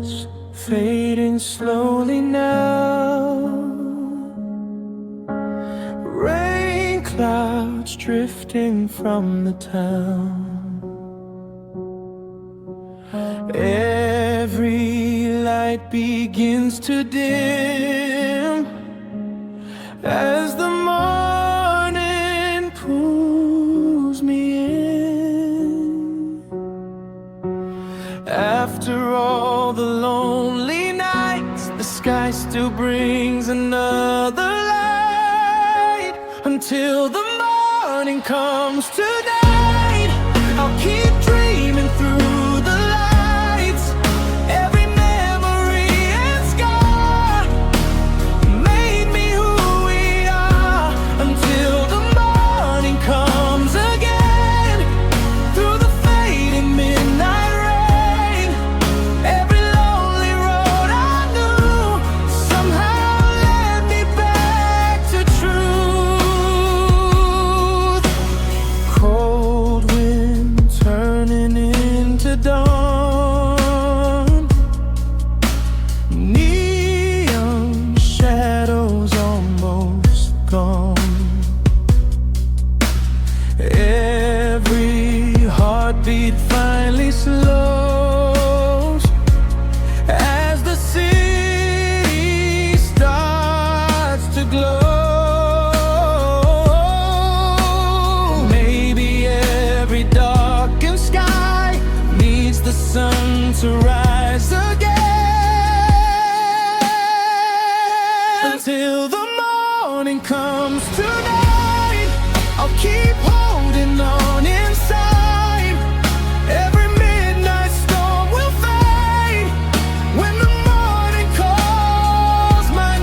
lights fading slowly now. Rain clouds drifting from the town. Every light begins to dim as the morning pulls me in. After all the lonely nights, the sky still brings another light. Until the morning comes tonight, I'll keep dreaming through the lights. Every memory and scar made me who we are. Until the morning comes again, through the fading midnight rain. Every lonely road I knew somehow led me back to truth. Cold wind turning into dawn, neon shadows almost gone. Every heartbeat finally slows as the city starts to glow. Maybe every darkened sky needs the sun to rise again. Until the morning comes tonight, I'll keep holding on inside. Every midnight storm will fade when the morning calls my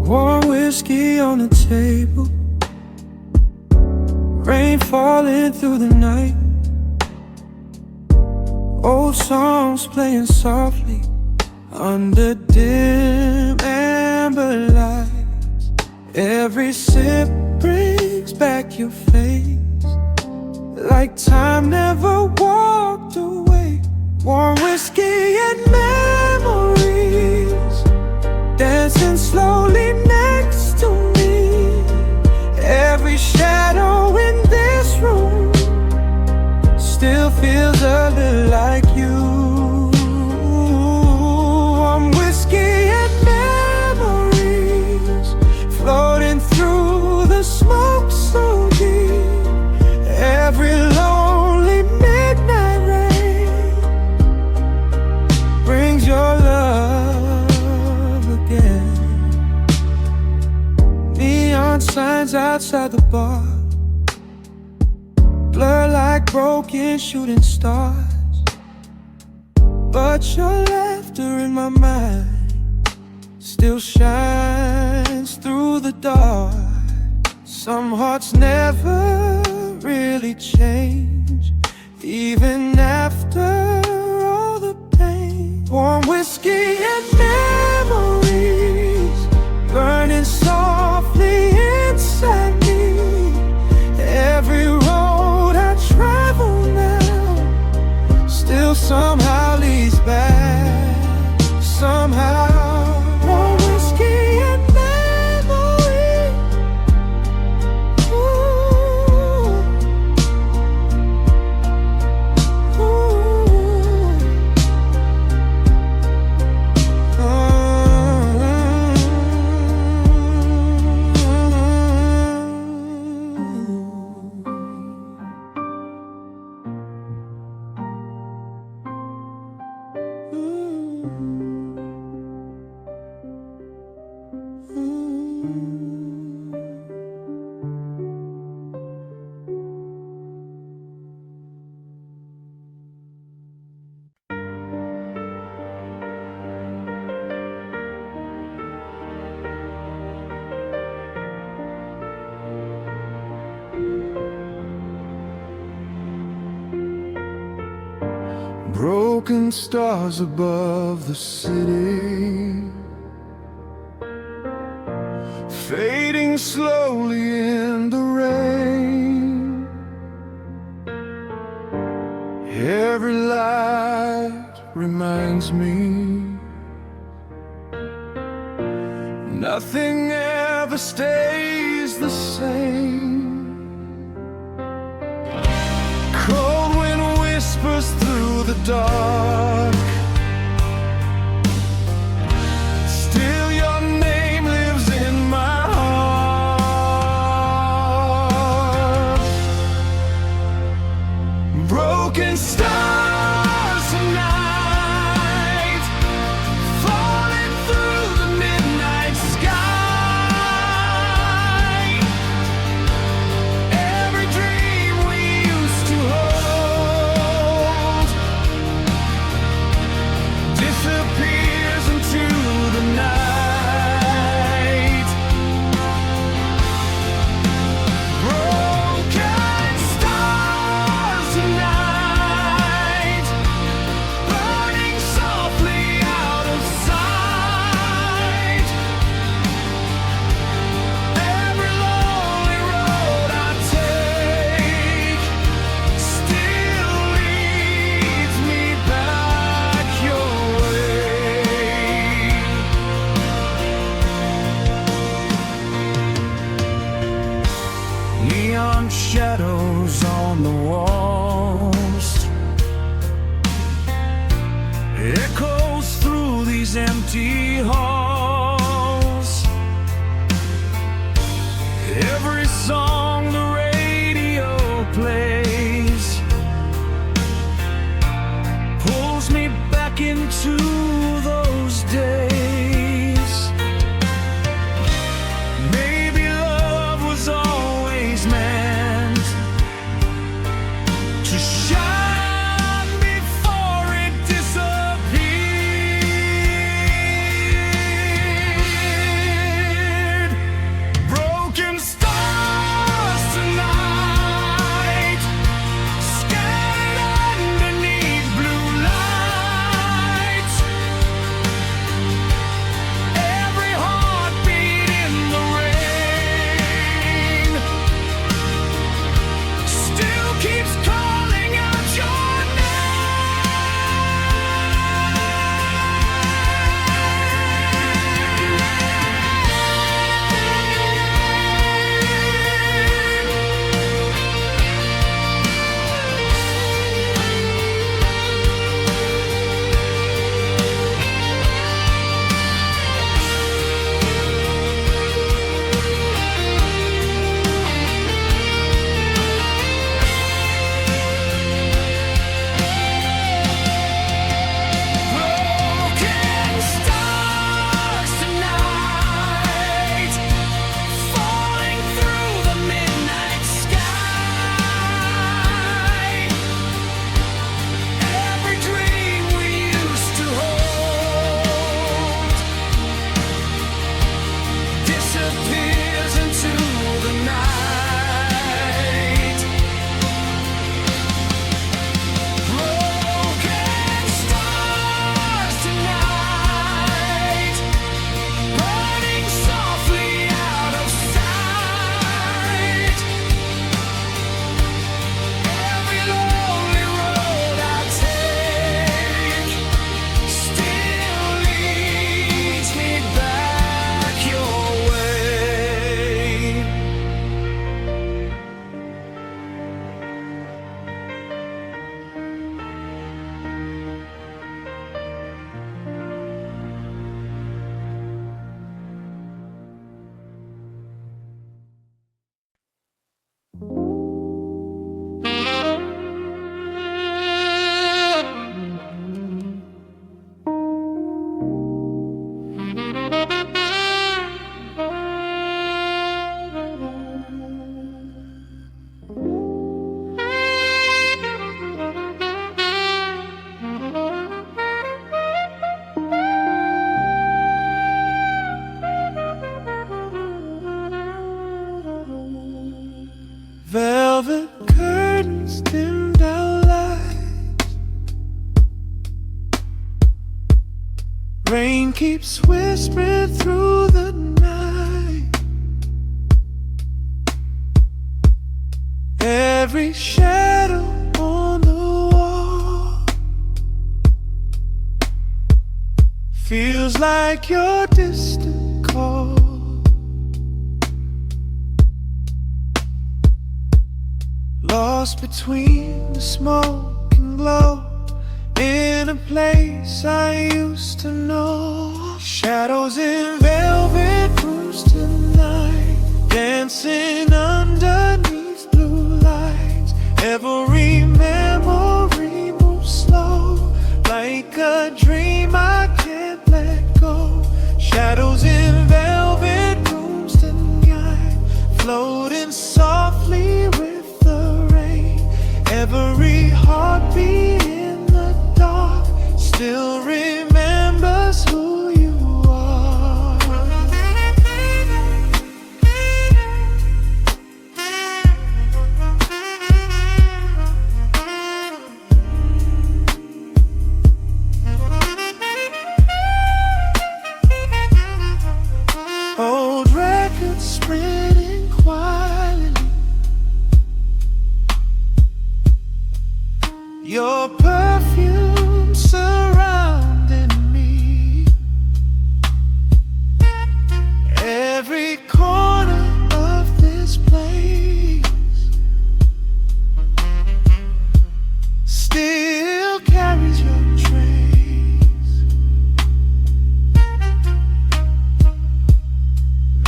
warm whiskey on the table, rain falling through the night, old songs playing softly under dim amber lights. Every sip brings back your face, like time never walked away. Warm whiskey and memories dancing slowly next to me. Every shadow in this room still feels a little like you. Warm whiskey and memories floating through the smoke so deep. Every lonely midnight rain brings your love again. Neon signs outside the bar blur like broken shooting stars, but your laughter in my mind still shines through the dark. Some hearts never really change, even after all the pain. Warm whiskey and memories burning softly inside me. Every road I travel now still somehow leads back. Somehow. Warm whiskey and memory. Ooh. Ooh. Broken stars above the city, fading slowly in the rain. Every light reminds me nothing ever stays the same. Cold wind whispers through the dark, still your name lives in my heart. Broken stars tonight, falling through the midnight sky. Every dream we used to hold disappears into the night. Broken stars tonight, burning softly out of sight. Every lonely road I take still leads me back your way. Neon shadows on the walls, echoes through these empty halls. Every song the radio plays pulls me back into those days. Maybe love was always meant to shine before it disappears. keeps whispering through the night. Every shadow on the wall feels like your distant call. Lost between the smoke and glow, in a place I used to know. Shadows in velvet rooms tonight, dancing underneath blue lights. Every memory moves slow, like a dream I can't let go. Shadows in velvet rooms tonight, floating softly with the rain. Every heartbeat in the dark still remembers who you are. Old records spinning quietly, your perfume surrounding me. Every corner of this place still carries your trace.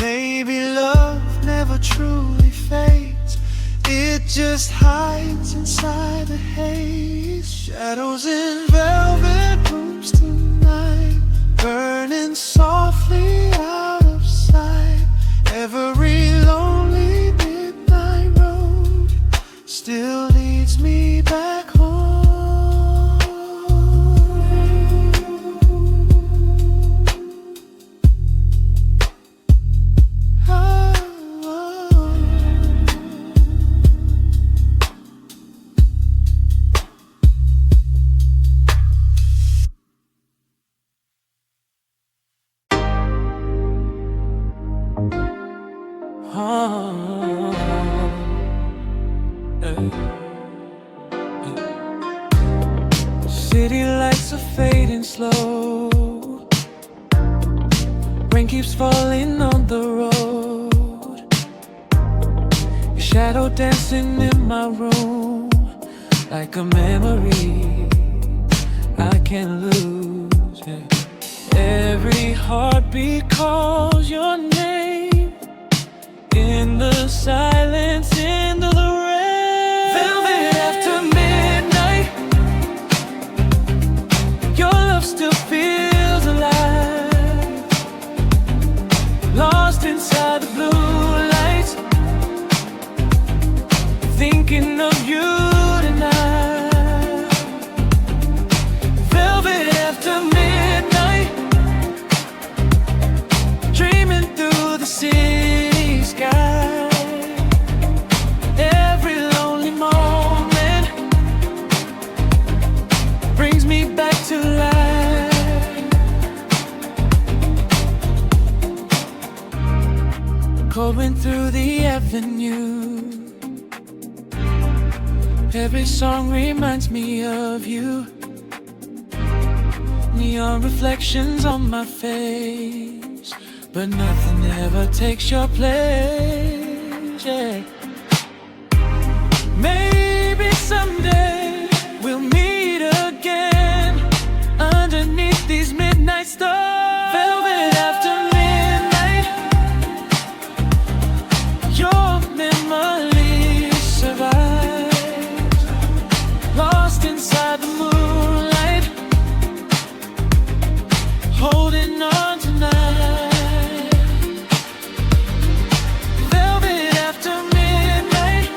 Maybe love never truly fades, it just hides inside the haze. Shadows in velvet rooms tonight, burning softly out of sight. Every lonely midnight road still leads me back home. City lights are fading slow, rain keeps falling on the road. Your shadow dancing in my room, like a memory I can't lose. Every heartbeat calls your name, in the silence, into the rain. Velvet after midnight, your love still feels alive, lost inside the blue lights, thinking of you tonight. Velvet after midnight, dreaming through the city sky. Every lonely moment brings me back to life. Cold wind through the avenue, every song reminds me of you. Neon reflections on my face, but nothing ever takes your place. Yeah. Maybe someday we'll meet again underneath these midnight stars. Velvet after midnight, your memory survives, lost inside the moonlight, holding on tonight. Velvet after midnight,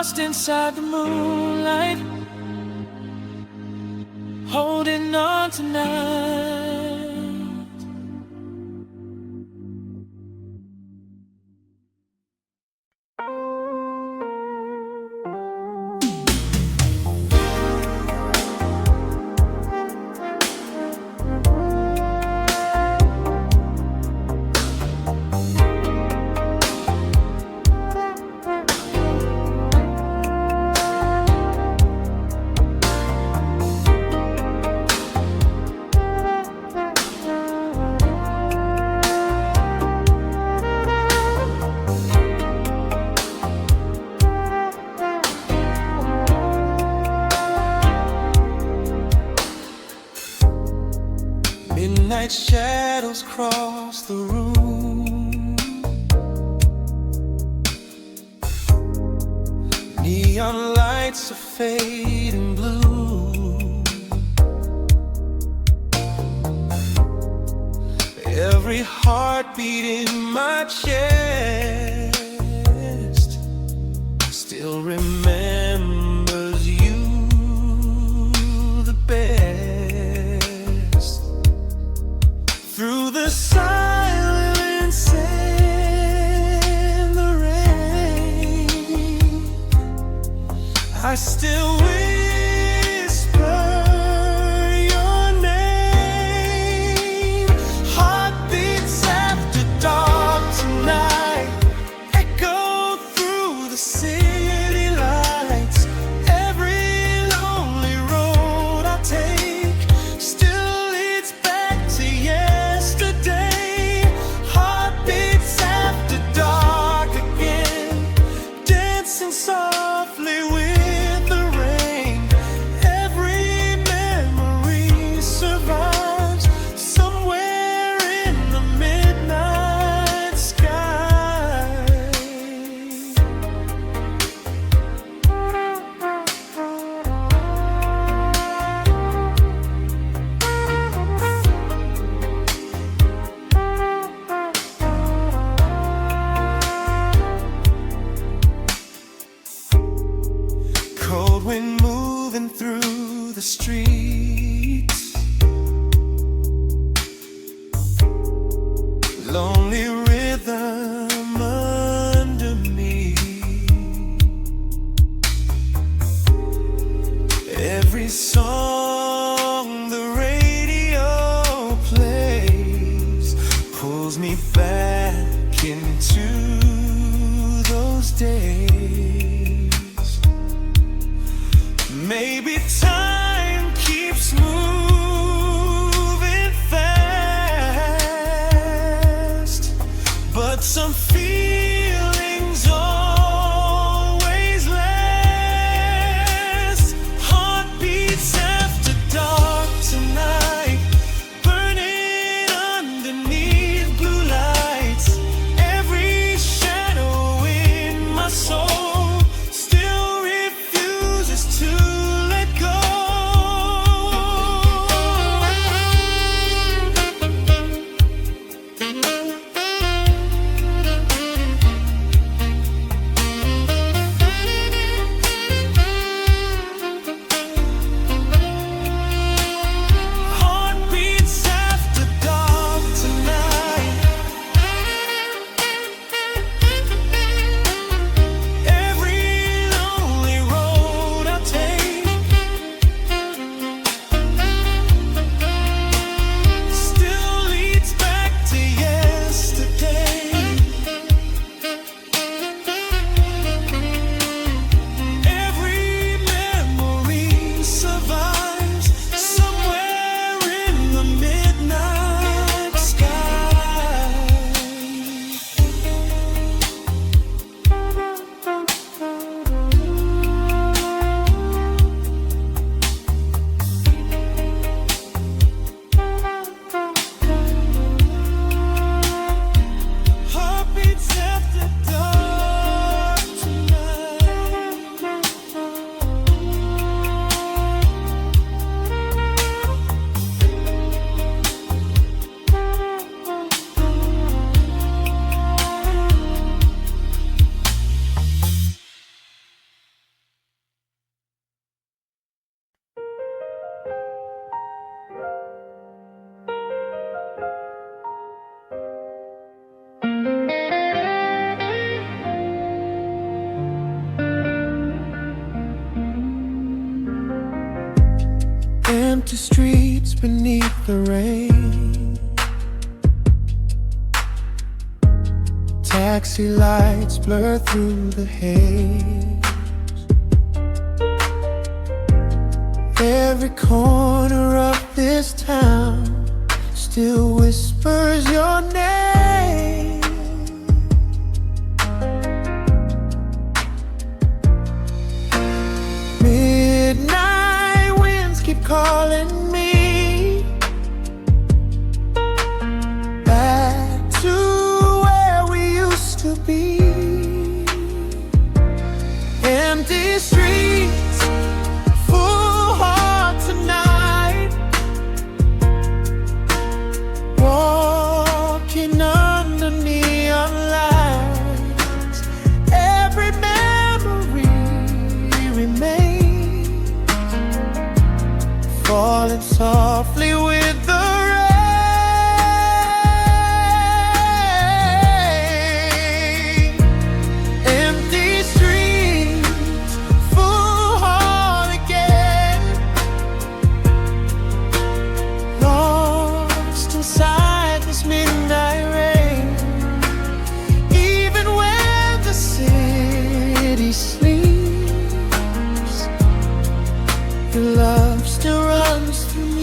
lost inside the moonlight, holding on tonight. Midnight shadows cross the room, neon lights are fading blue. Every heartbeat in my chest still remembers you the best. Through the silence and the rain, I still whisper your name. Heartbeats after dark tonight echo through the city lights. Every lonely road I take still leads back to yesterday. Heartbeats after dark again, dancing softly with the rain. Every memory survives somewhere in the midnight sky. Cold wind moving through the streets, lonely rhythm under me. Every song the radio plays pulls me back into those days. Maybe time keeps Empty streets beneath the rain, taxi lights blur through the haze. Every corner of this town still whispers your name. Midnight winds keep calling me back to where we used to be. Empty streets, full heart tonight, walking under neon lights. Every memory remains, falling softly with the rain. Empty streets, full heart again, lost inside this midnight rain. Even when the city sleeps, your love still runs through me.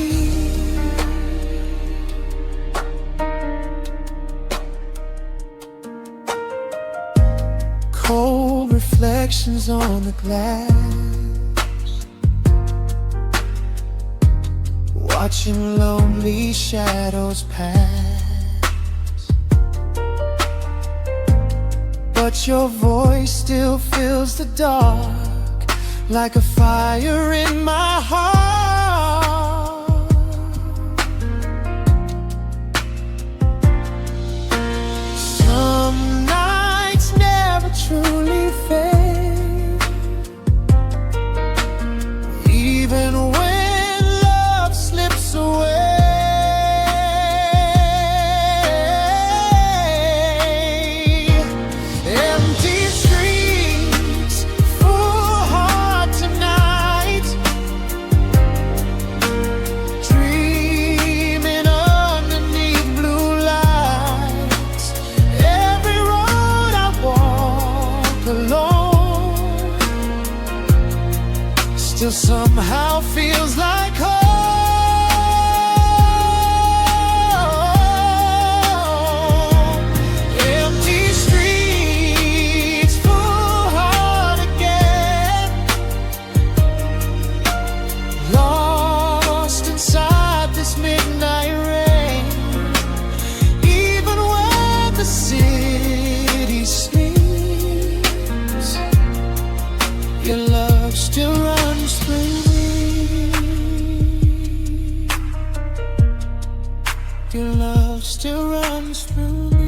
Cold reflections on the glass, watching lonely shadows pass. But your voice still fills the dark like a fire in my heart. Some nights never truly fade, even when love slips away. Empty streets, full heart tonight, dreaming underneath blue lights. Every road I walk alone still somehow feels like home. Empty streets, full heart again, lost inside this midnight rain. Even when the city sleeps, your love still runs through me. Your love still runs through me.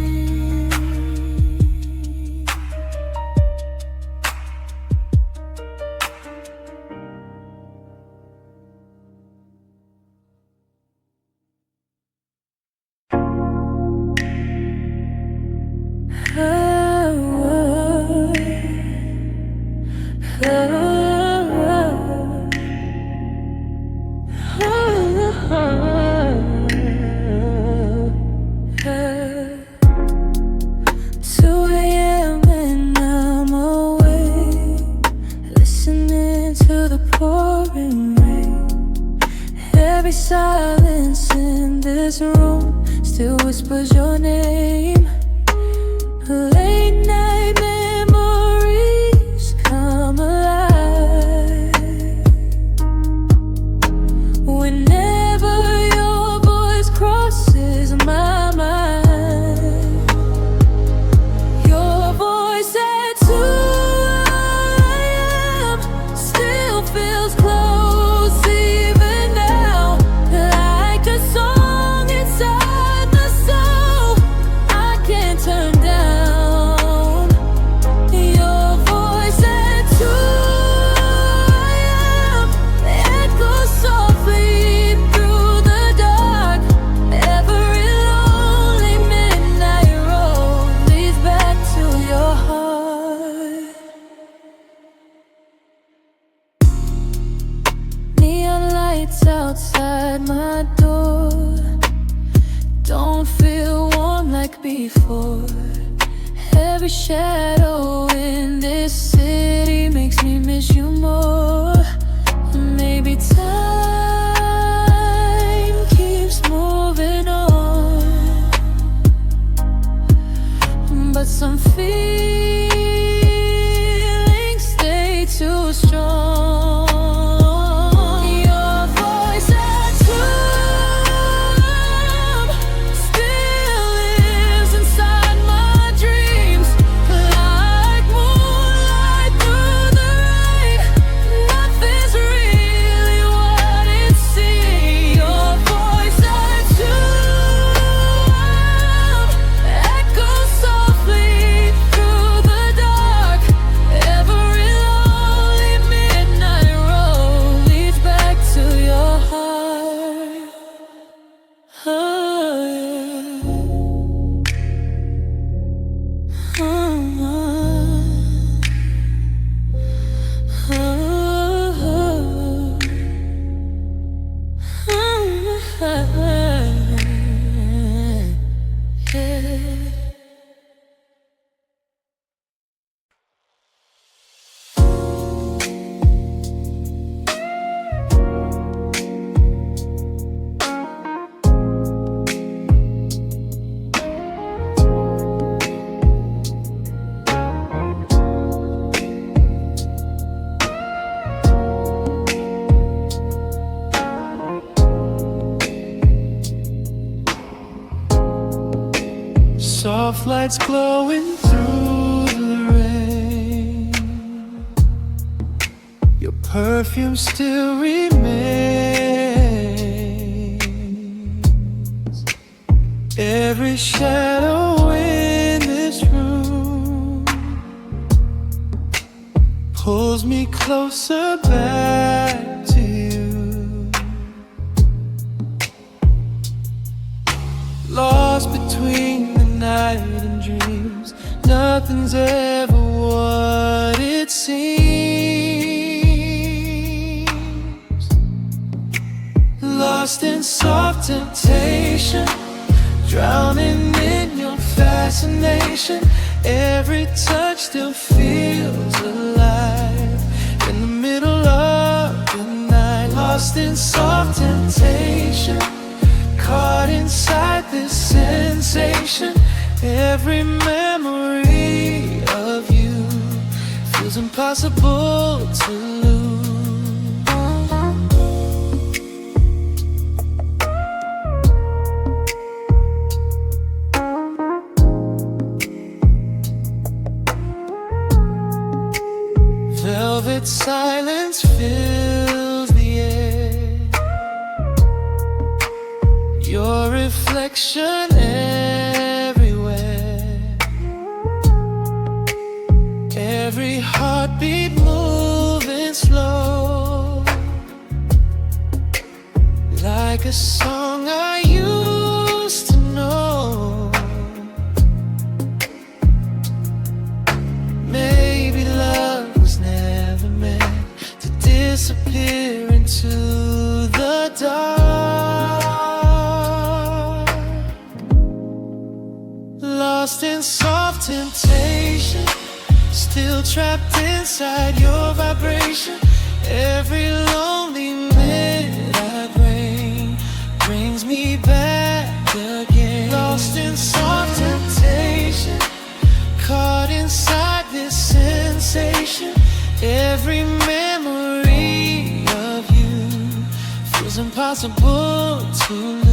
Every silence in this room still whispers your name. Late night memories come alive whenever your voice crosses my mind. Your voice at 2 a.m. still feels close even now, like a song inside my soul. outside my door don't feel warm like before. Every shadow in this city makes me miss you more. Maybe time keeps moving on, but some feelings stay too strong. Your voice at 2 still lives inside my dreams, like moonlight through the rain. Nothing's really what it seems. Your voice at 2 echoes softly through the dark. Every lonely midnight road leads back to your heart. Oh, yeah. Soft lights glowing through the rain. Your perfume still remains. Every shadow in this room pulls me closer back to you. Lost between the night and dreams, nothing's ever what it seems. Lost in soft temptation, drowning in your fascination. Every touch still feels alive in the middle of the night. Lost in soft temptation, caught inside this sensation. Every memory of you feels impossible to lose. Velvet silence fills the air, your reflection everywhere. Every heartbeat moving slow, like a song I used to know. Maybe love was never meant to disappear into the dark. Lost in soft temptation, still trapped inside your vibration. Every lonely midnight rain brings me back again. Lost in soft temptation, caught inside this sensation. Every memory of you feels impossible to lose.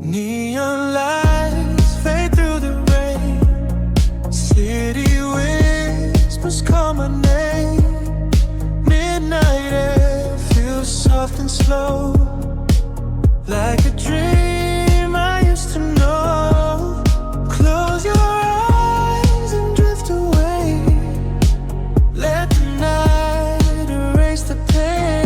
Neon lights fade through the rain. City whispers call my name. Midnight air feels soft and slow, like a dream I used to know. Close your eyes and drift away. Let the night erase the pain.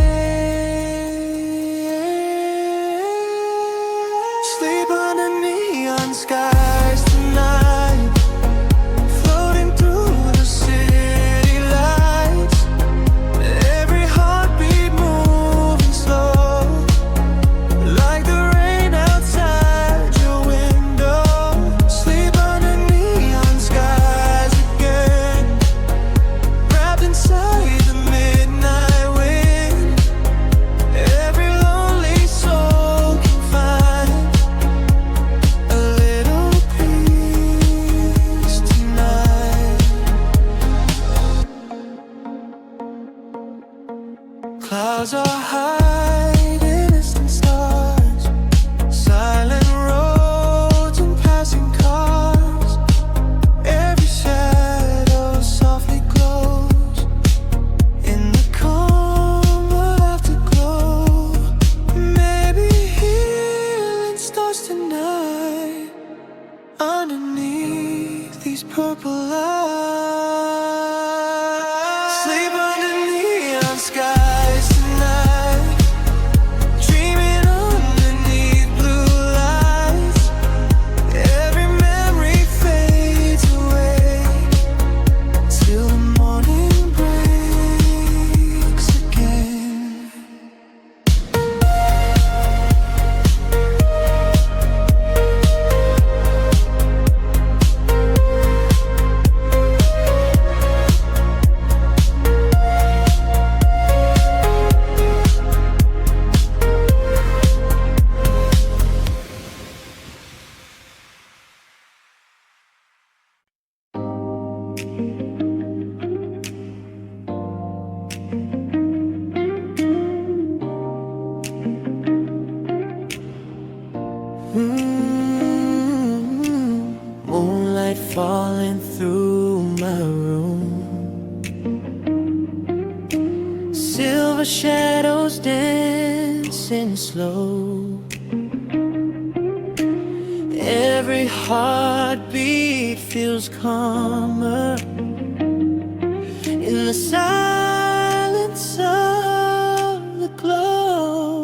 Sleep under neon skies tonight, floating through the city lights. Every heartbeat moving slow, like the rain outside your window. Sleep under neon skies again, wrapped inside the midnight wind. Every lonely soul can find a little peace tonight. Clouds are hiding distant stars, silent roads and passing cars. Every shadow softly glows in the calm of afterglow. Maybe healing starts tonight underneath these purple lights. Sleep under neon skies tonight, dreaming underneath blue lights. Every memory fades away till the morning breaks again. Moonlight falling through my room, silver shadows dancing slow. Every heartbeat feels calmer in the silence of the glow.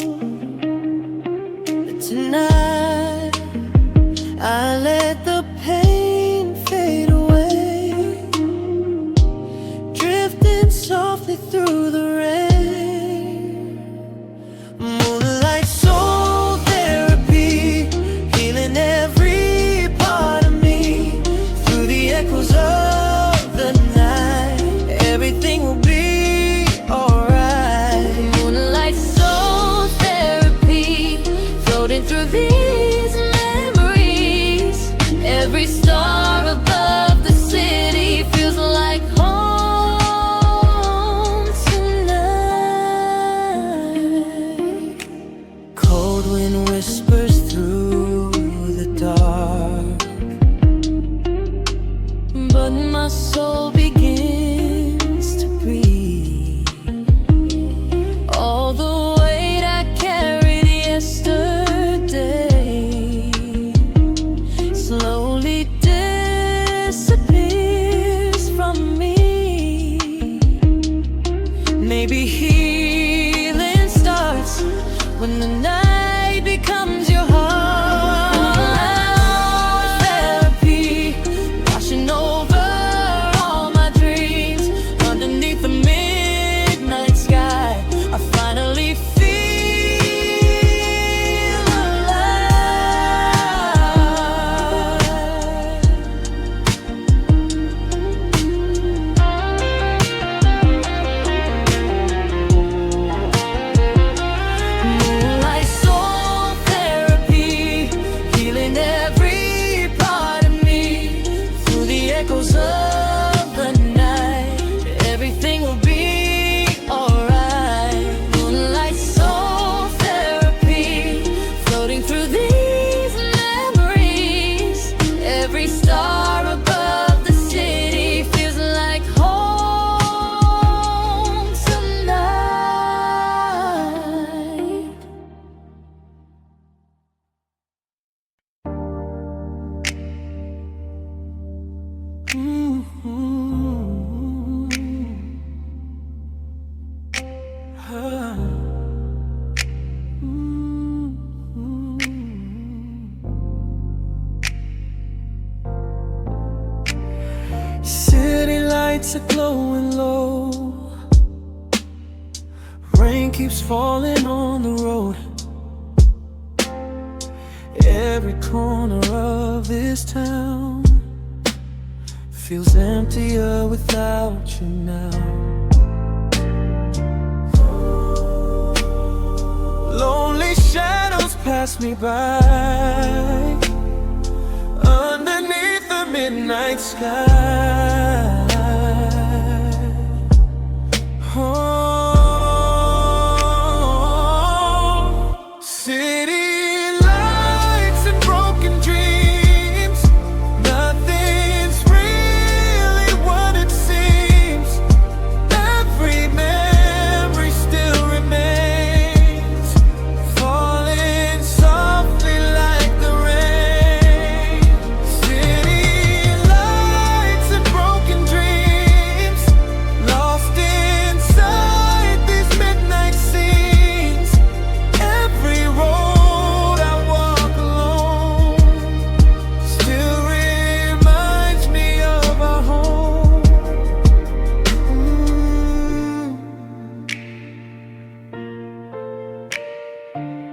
But tonight I let the pain fade away, drifting softly through the rain. Moonlight soul therapy, healing every part of me. Through the echoes of the night, everything will be alright. Moonlight soul therapy, floating through these memories. Every star above the city feels like home tonight. Cold wind whispers through the dark, but my soul begins to breathe. All the weight I carried yesterday slowly disappears from me. Maybe healing starts when the night becomes your heart. Therapy washing over all my dreams underneath the lights are glowing low. Rain keeps falling on the road. Every corner of this town feels emptier without you now. Lonely shadows pass me by underneath the midnight sky. Oh, city lights and broken dreams. Nothing's really what it seems. Every memory still remains, falling softly like the rain. City lights and broken dreams, lost inside these midnight scenes. Every road I walk alone still reminds me of our home.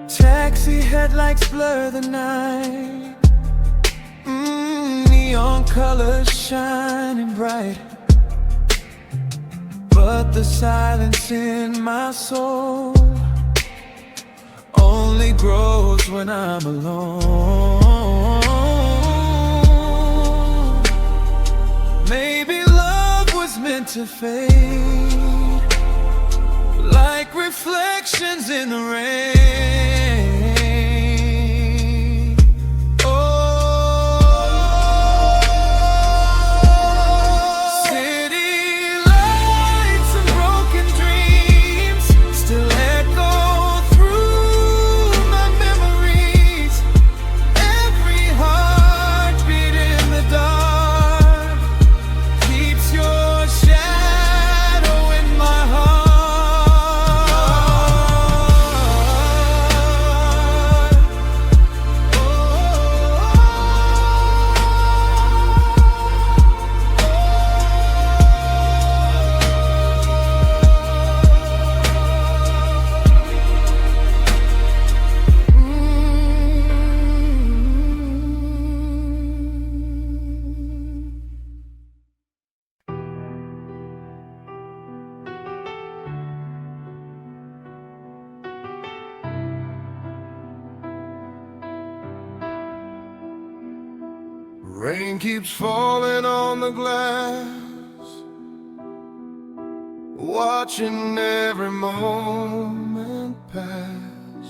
Taxi headlights blur the night. Neon colors shining bright, but the silence in my soul only grows when I'm alone. Maybe love was meant to fade, like reflections in the rain. Oh, city lights and broken dreams still echo through my memories. Every heartbeat in the dark keeps your shadow in my heart. Rain keeps falling on the glass, watching every moment pass.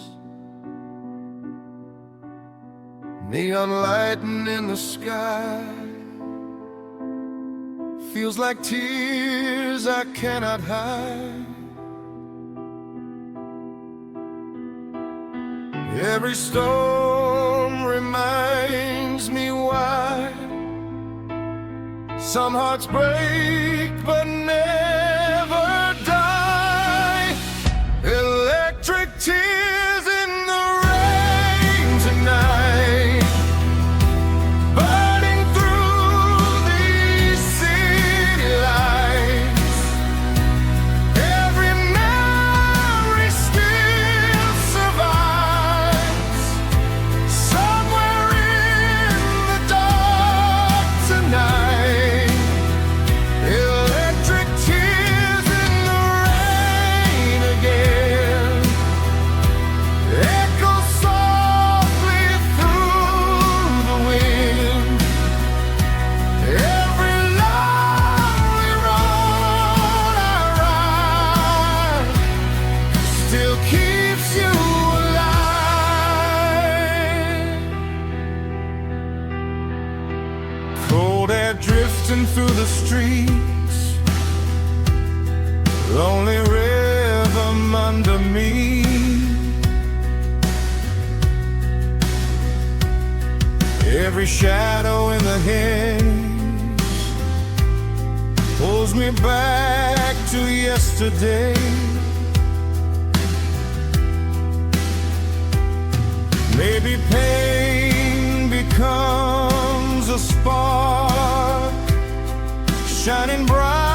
Neon lighting in the sky feels like tears I cannot hide. Every storm reminds me why some hearts break but never die. Electric tears in the rain tonight, burning through these city lights. Every memory still survives somewhere in the dark tonight. Electric tears in the rain again, echo softly through the wind. Every lonely road I ride still keeps you alive. Cold air drifting through the streets, lonely rhythm under me. Every shadow in the haze pulls me back to yesterday. Maybe pain becomes a spark shining bright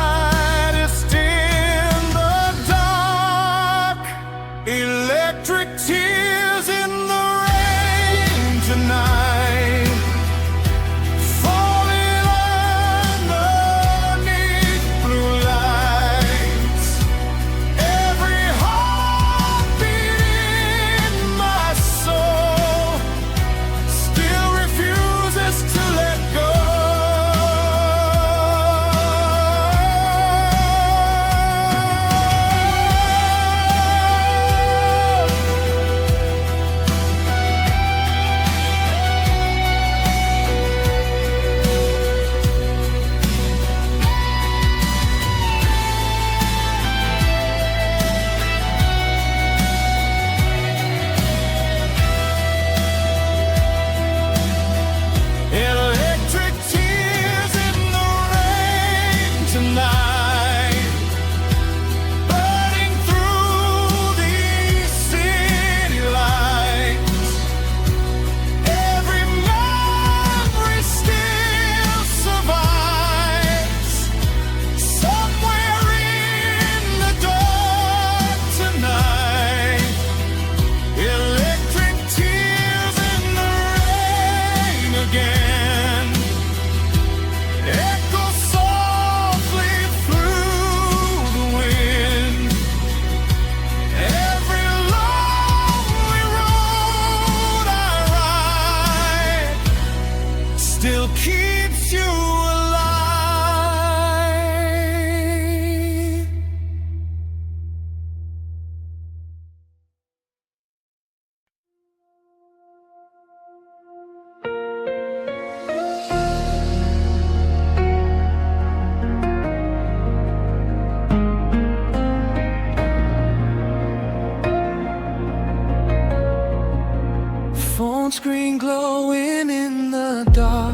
screen glowing in the dark.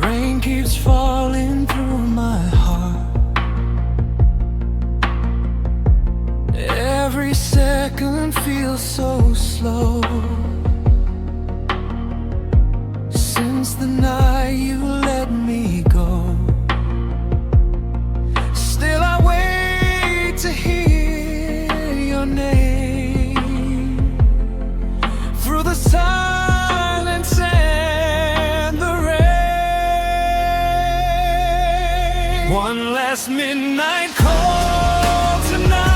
Rain keeps falling through my heart. Every second feels so slow. Since the night you let me go, still I wait to hear your name through the silence and the rain. One last midnight call tonight,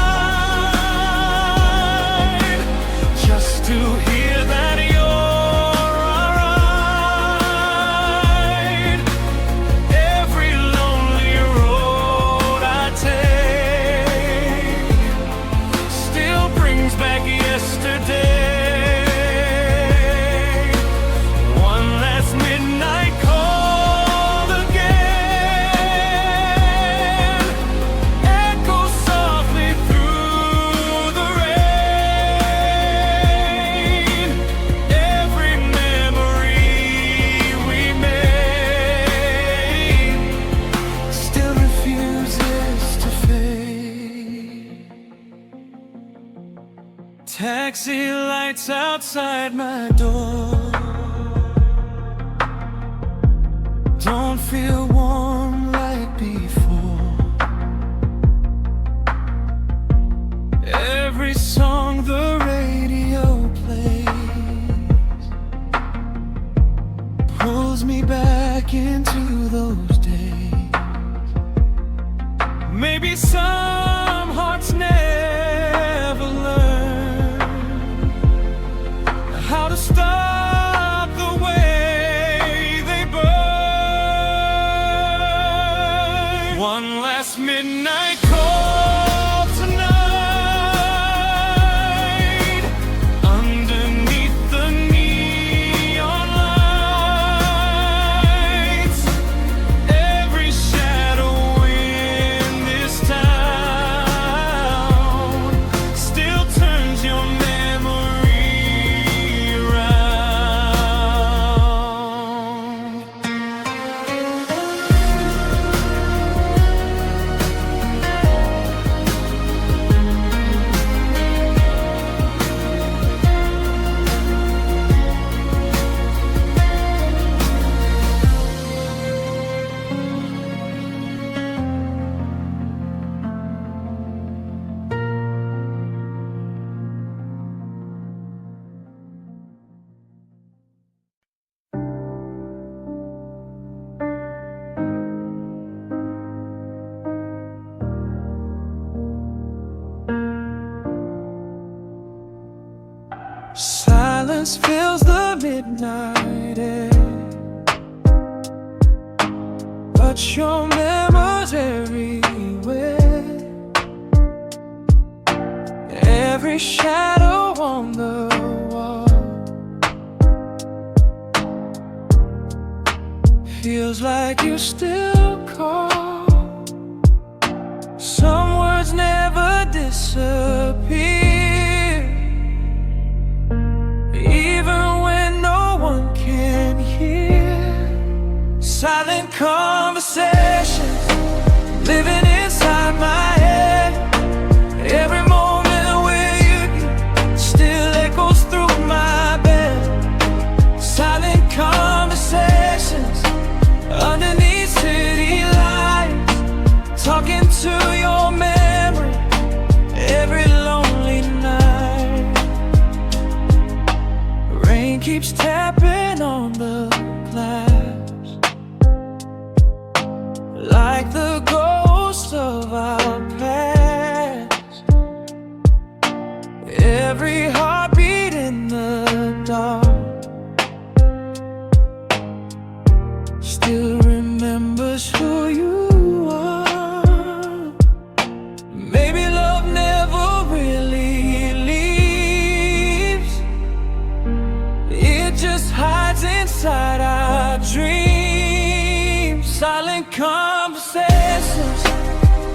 just to hear that you're alright. Every lonely road I take still brings back yesterday. One last midnight call again, echoes softly through the rain. Every memory we made still refuses to fade. Taxi lights outside my door don't feel warm like before. Every song the radio plays pulls me back into those days. Maybe some hearts never learn how to stop the way they burn. One last midnight call tonight, underneath the neon lights. Every shadow in this town still turns your memory around. Silence fills the midnight air, but your memories everywhere. Every shadow on the wall feels like you still call. Some words never disappear, even when no one can hear. Silent conversations living inside my head. Every moment with you still echoes through my bed. Silent conversations underneath city lights, talking to your memory every lonely night. Rain keeps tapping on the glass, like the ghost of our past. Every heartbeat in the dark still remembers who you are. Maybe love never really leaves, it just hides inside our dreams. Silent conversations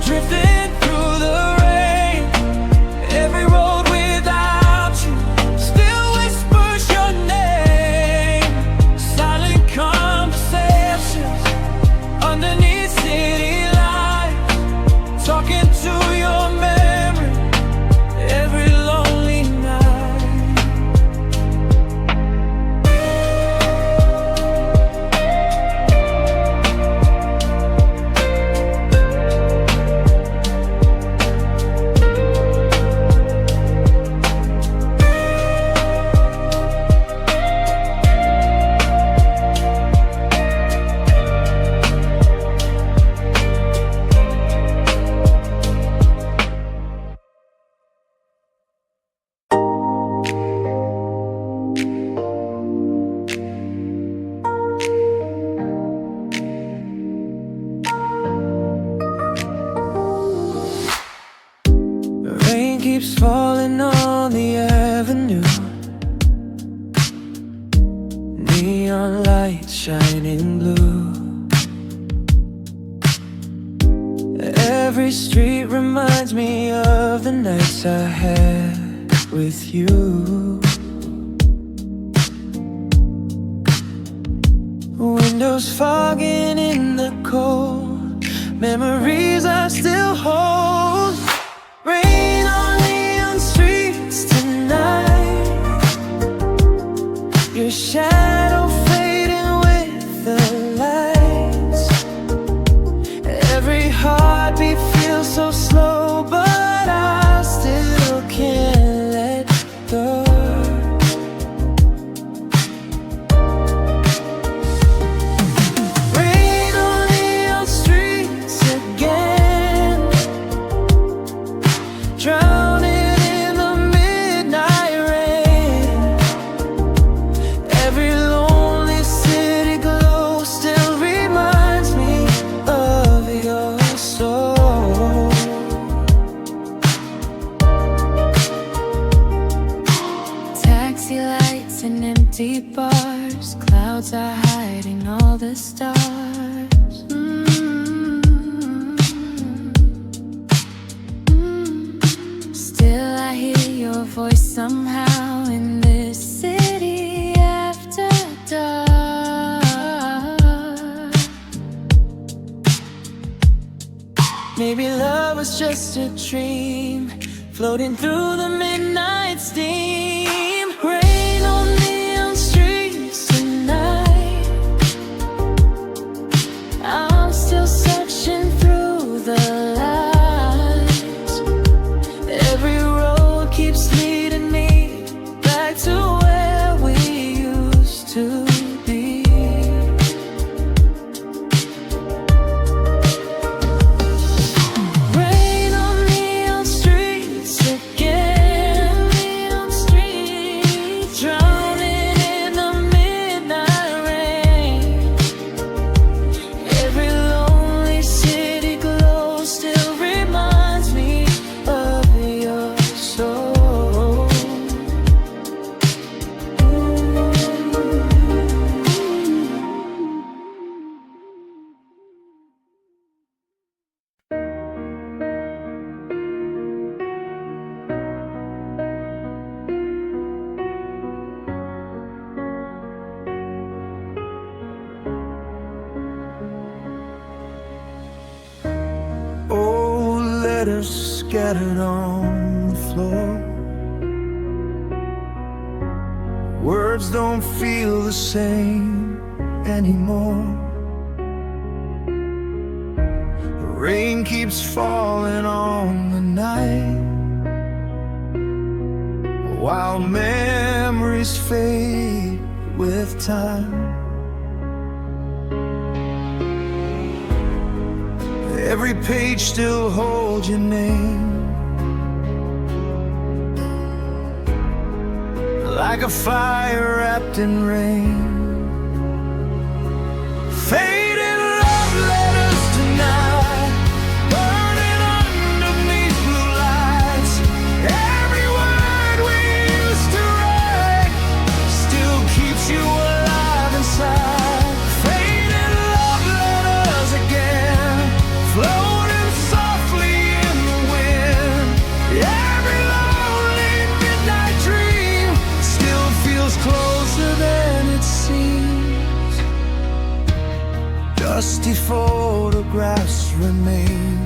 drifting through the rain. Every road without you keeps falling on the avenue. Neon lights shining blue. Every street reminds me of the nights I had with you. Windows fogging in the cold, memories I still hold. Rain on neon streets tonight, your shadow fading with the lights. Every heartbeat feels so slow, but I still can't let go. Deep bars, clouds are hiding all the stars. Still I hear your voice somehow in this city after dark. Maybe love was just a dream, floating through the midnight steam. Rain on neon streets tonight, I'm still searching through the lights. Every road keeps leading me back to where we used to be. Rain on neon streets again, neon streets, drowning in the midnight rain. Every lonely city glow still reminds me of your soul. Old letters scattered on the floor. Words don't feel the same anymore. The rain keeps falling on the night, while memories fade with time. Every page still holds your name, like a fire wrapped in rain. Faded love letters tonight, burning underneath blue lights. Every word we used to write still keeps you alive inside. Faded love letters again, floating softly in the wind. Every lonely midnight dream still feels closer than it seems. Dusty photographs remain,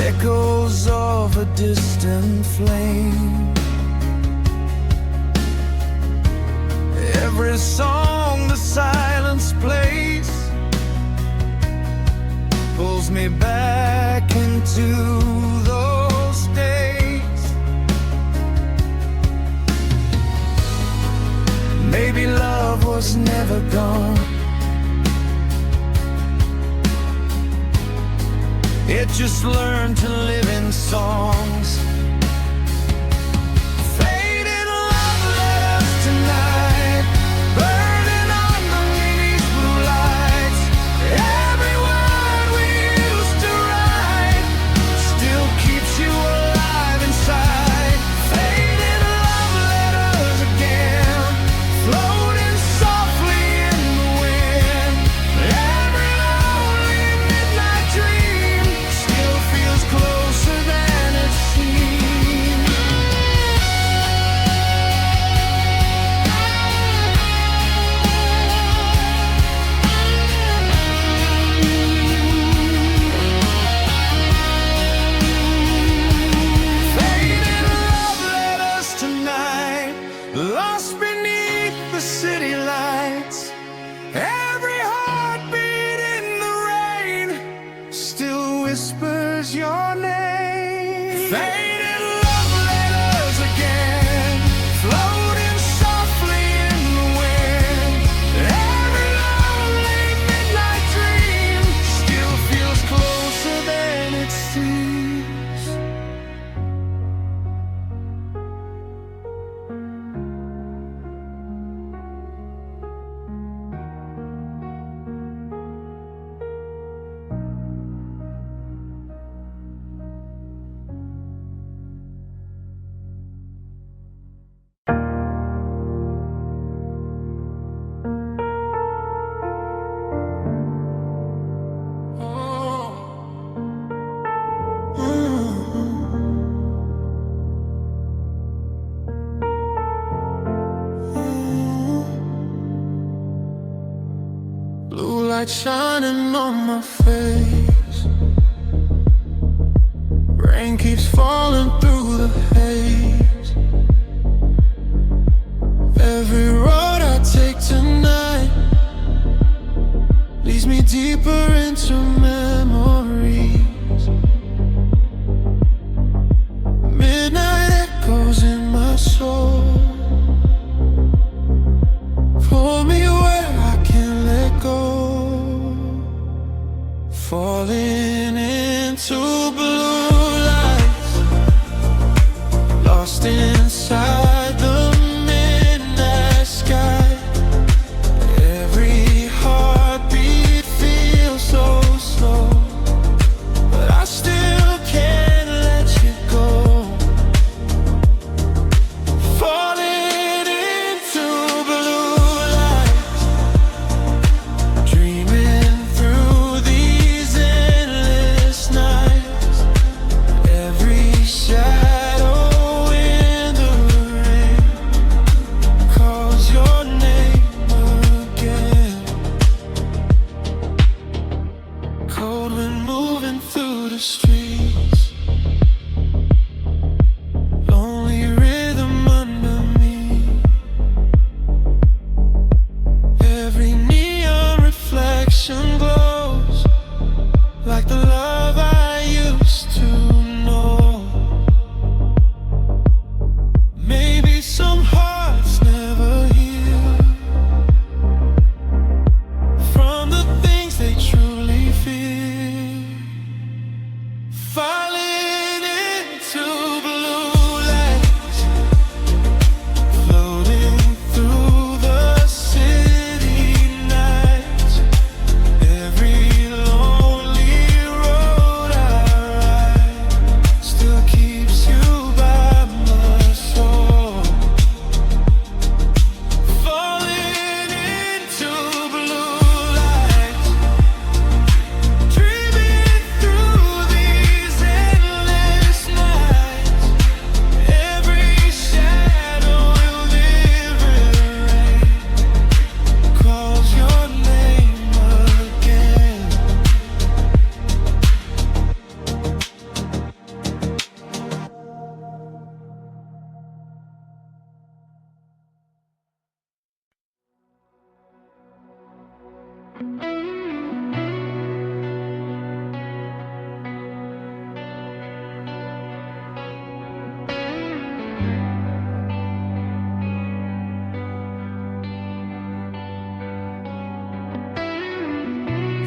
echoes of a distant flame. Every song the silence plays pulls me back into those days. Maybe love was never gone, it just learned to live in songs. Faded love letters tonight, burning underneath blue lights. Every word we used to write blue light shining on my face. Rain keeps falling through the haze. Every road I take tonight leads me deeper into memories. Midnight echoes in my soul. Pull me where I can't let go. Falling into blue lights, lost inside the midnight sky. Every heartbeat feels so slow, but I still can't let you go. Falling into blue lights, dreaming through these endless nights. Every shadow in the rain calls your name again. Cold wind moving through the streets, lonely rhythm under me. Every neon reflection glows like the love I used to know. Maybe some hearts never heal from the things they truly feel. Falling into blue lights, floating through the city nights. Every lonely road I ride still keeps you by my soul. Falling into blue lights, dreaming through these endless nights. Every shadow will liberate, calls your name again.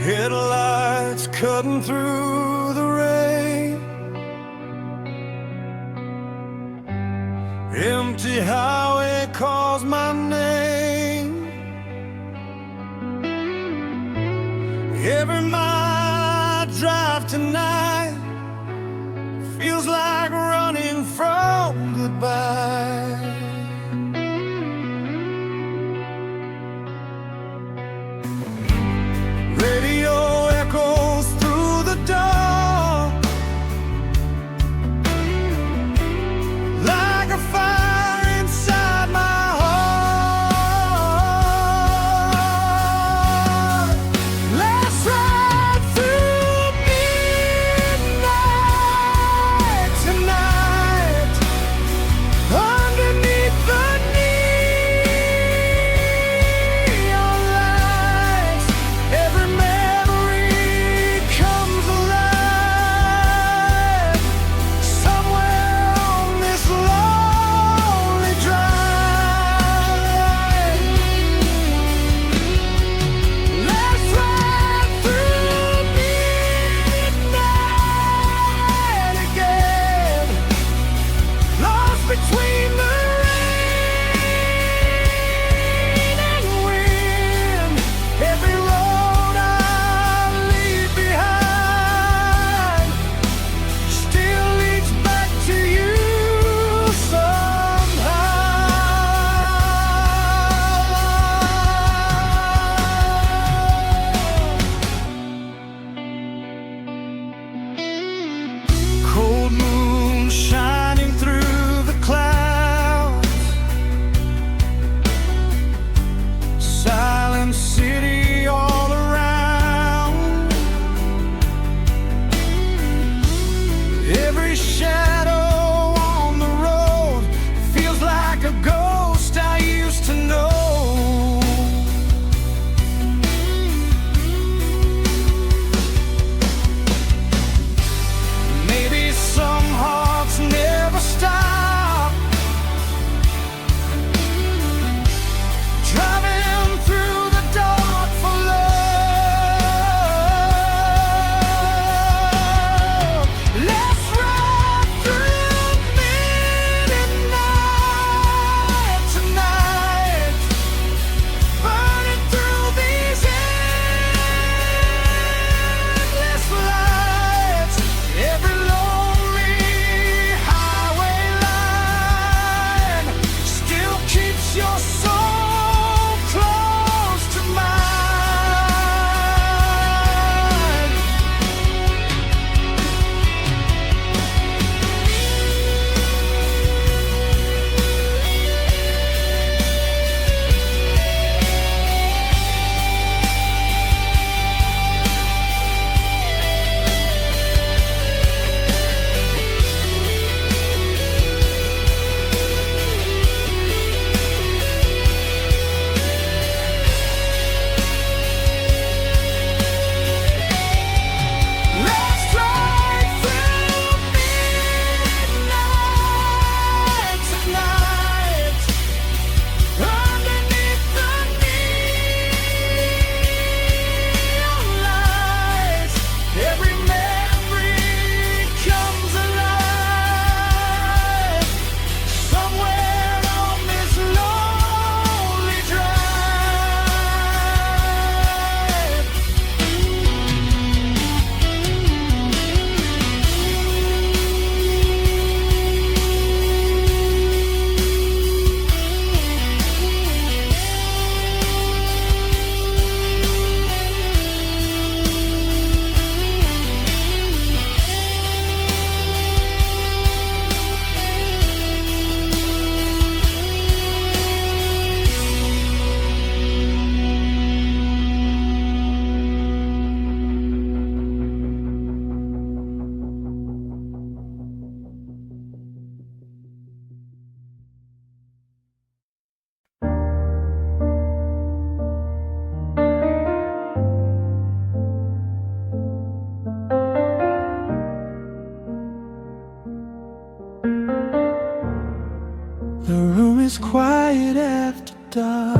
Headlights cutting through the rain, empty highway calls my name. Every mile I drive tonight feels like running from goodbye. Radio echoes through the dark like a fire inside my heart. Let's ride through midnight tonight, under is quiet after dark.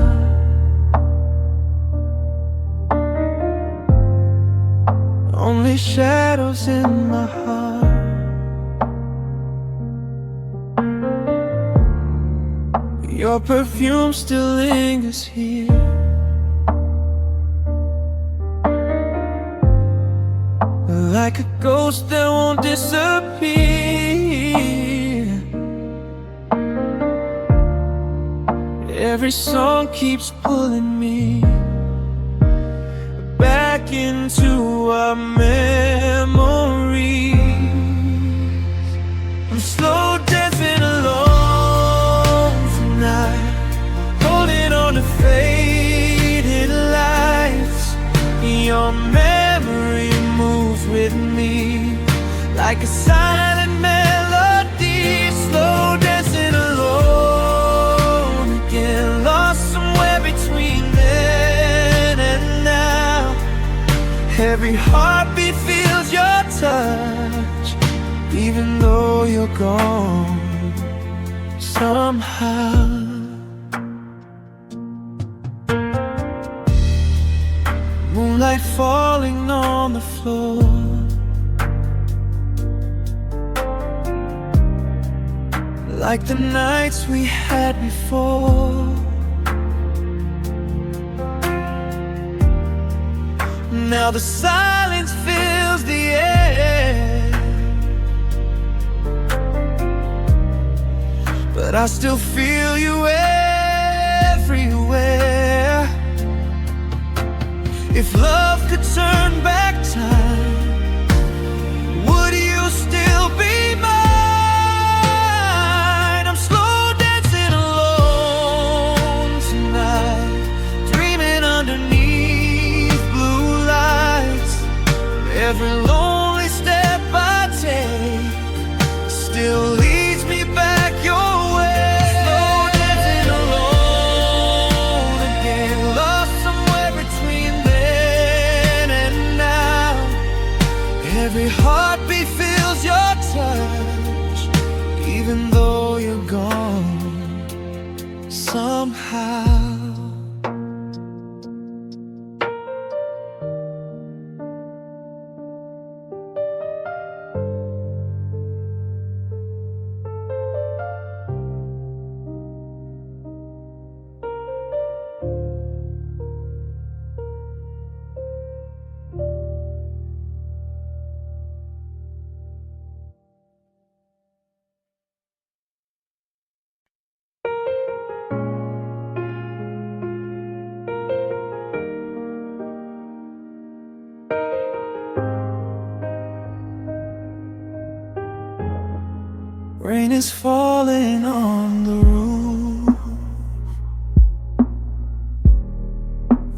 Only shadows in my heart. Your perfume still lingers here, like a ghost that won't disappear. Every song keeps pulling me back into our memories. I'm slow dancing alone tonight, holding on to faded lights. Your memory moves with me like a silent melody. Slow dancing alone again, lost somewhere between then and now. Every heartbeat feels your touch, even though you're gone somehow. Moonlight falling on the floor, like the nights we had before. Now the silence fills the air, but I still feel you everywhere. If love could turn back time, would you still be mine? I'm slow dancing alone tonight, dreaming underneath blue lights. Every lonely step I take still leads me back your way. Slow dancing alone again, lost somewhere between then and now. Every heartbeat feels your touch, even though you're gone somehow. Rain is falling on the roof,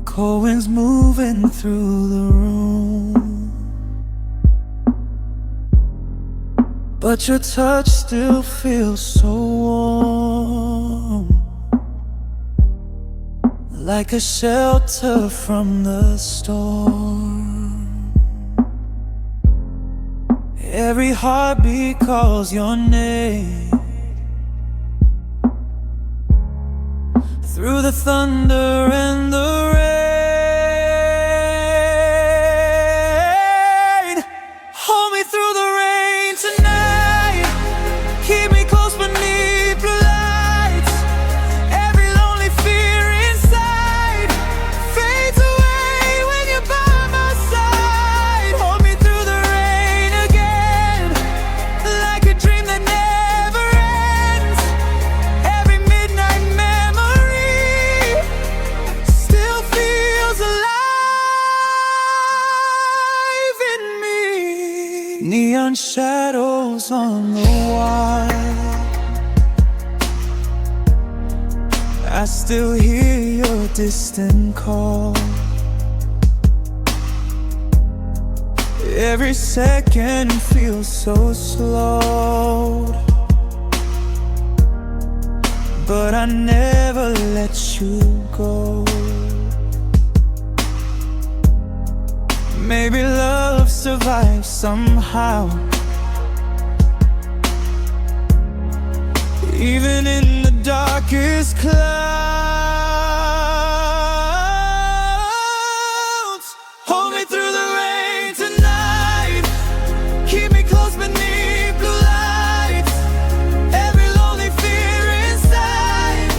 cold winds moving through the room, but your touch still feels so warm, like a shelter from the storm. Every heartbeat calls your name, through the thunder and the rain. Hold me through the rain tonight, keep me close beneath blue lights. Every lonely fear inside fades away when you're by my side. Hold me through the rain again, like a dream that never ends. Every midnight memory still feels alive in me. Neon shadows on the wall, I still hear your distant call. Every second feels so slow, but I never let you go. Maybe love survives somehow, even in the darkest clouds. Hold me through the rain tonight. Keep me close beneath blue lights. Every lonely fear inside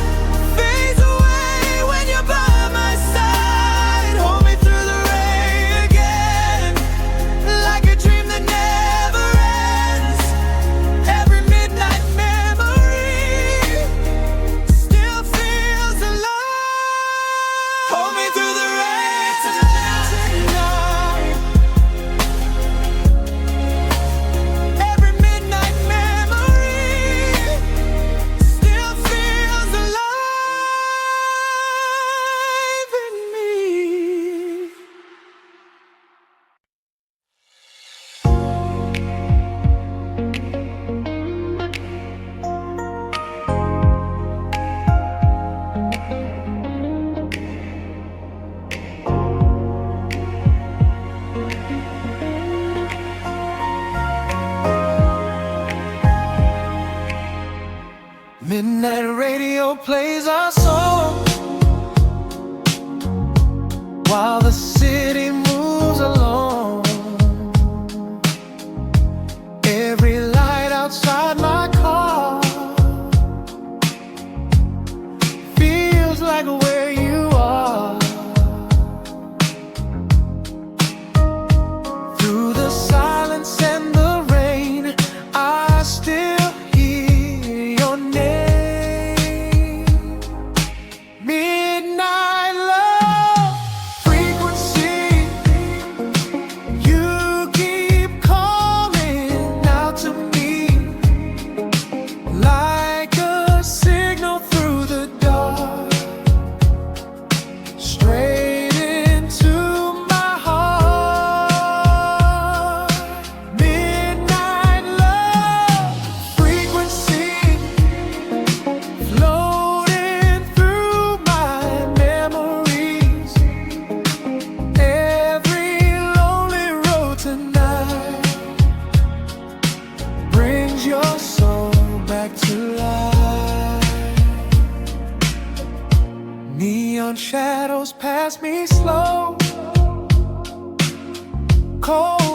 fades away when you're by my side. Hold me through the rain again, like a dream that never ends. Every midnight memory still feels alive. Hold me through the rain tonight. Every midnight memory still feels alive in me. Midnight radio plays our song while the city moves along. Every light outside my car feels like where you are. Through the silence and the rain, I still hear your name. Midnight love frequency, you keep calling out to me like a signal through the dark, straight into my heart. Midnight love frequency, floating through my memories. Every lonely road tonight brings your soul back to life. Neon shadows pass me slow, cold